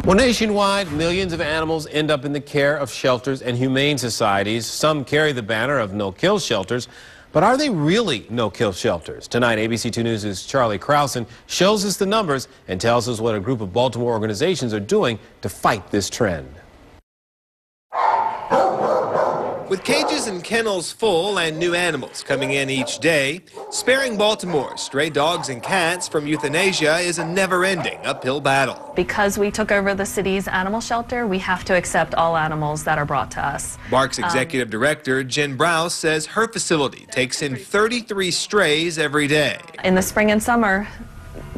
Well, nationwide, millions of animals end up in the care of shelters and humane societies. Some carry the banner of no-kill shelters, but are they really no-kill shelters? Tonight, ABC 2 News' Charlie Krausen shows us the numbers and tells us what a group of Baltimore organizations are doing to fight this trend. With cages and kennels full and new animals coming in each day, sparing Baltimore's stray dogs and cats from euthanasia is a never-ending uphill battle. Because we took over the city's animal shelter, we have to accept all animals that are brought to us. BARC's executive director, Jen Browse, says her facility takes in 33 strays every day. In the spring and summer,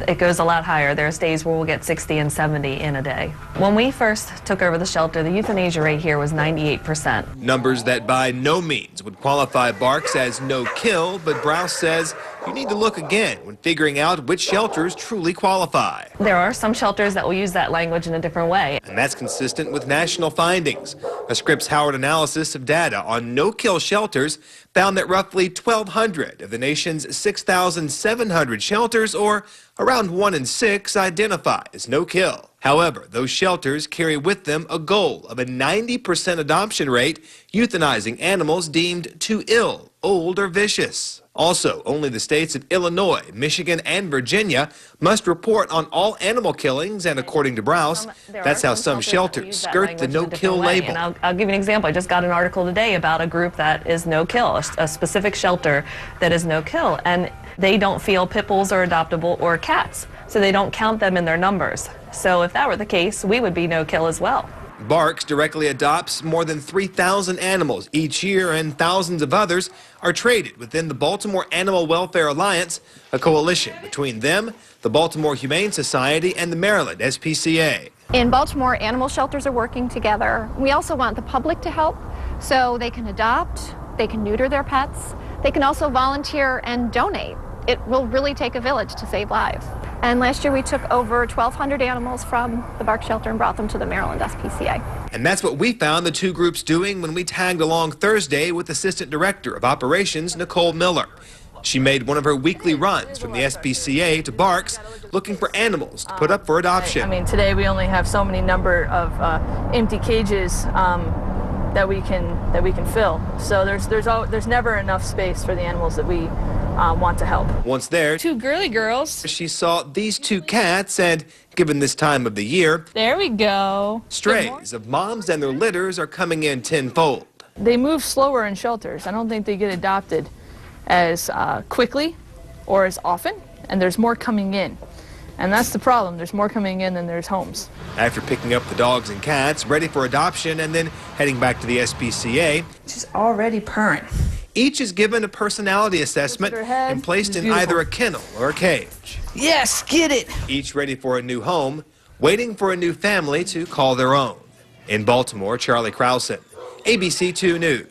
it goes a lot higher. There's days where we'll get 60 and 70 in a day. When we first took over the shelter, the euthanasia rate here was 98%. Numbers that by no means would qualify BARC's as no-kill, but Browse says you need to look again when figuring out which shelters truly qualify. There are some shelters that will use that language in a different way. And that's consistent with national findings. A Scripps Howard analysis of data on no-kill shelters found that roughly 1,200 of the nation's 6,700 shelters, or around 1 in 6, identify as no-kill. However, those shelters carry with them a goal of a 90% adoption rate, euthanizing animals deemed too ill, old, or vicious. Also, only the states of Illinois, Michigan, and Virginia must report on all animal killings, and according to Browse, that's how some shelters skirt the no-kill label. And I'll give you an example. I just got an article today about a group that is no-kill, a specific shelter that is no-kill, and they don't feel pit bulls are adoptable or cats, so they don't count them in their numbers. So if that were the case, we would be no-kill as well. BARC's directly adopts more than 3,000 animals each year, and thousands of others are traded within the Baltimore Animal Welfare Alliance, a coalition between them, the Baltimore Humane Society, and the Maryland SPCA. In Baltimore, animal shelters are working together. We also want the public to help, so they can adopt, they can neuter their pets, they can also volunteer and donate. It will really take a village to save lives. And last year we took over 1,200 animals from the BARC shelter and brought them to the Maryland SPCA. And that's what we found the two groups doing when we tagged along Thursday with Assistant Director of Operations Nicole Miller. She made one of her weekly runs from the SPCA to BARC's, looking for animals to put up for adoption. I mean, today we only have so many number of empty cages that we can fill. So there's never enough space for the animals that we want to help. Once there, two girly girls. She saw these two cats, and given this time of the year, there we go. Strays of moms and their litters are coming in tenfold. They move slower in shelters. I don't think they get adopted as quickly or as often, and there's more coming in. And that's the problem. There's more coming in than there's homes. After picking up the dogs and cats ready for adoption and then heading back to the SPCA, she's already purring. Each is given a personality assessment and placed in either a kennel or a cage. Yes, get it. Each ready for a new home, waiting for a new family to call their own. In Baltimore, Charlie Krausen, ABC 2 News.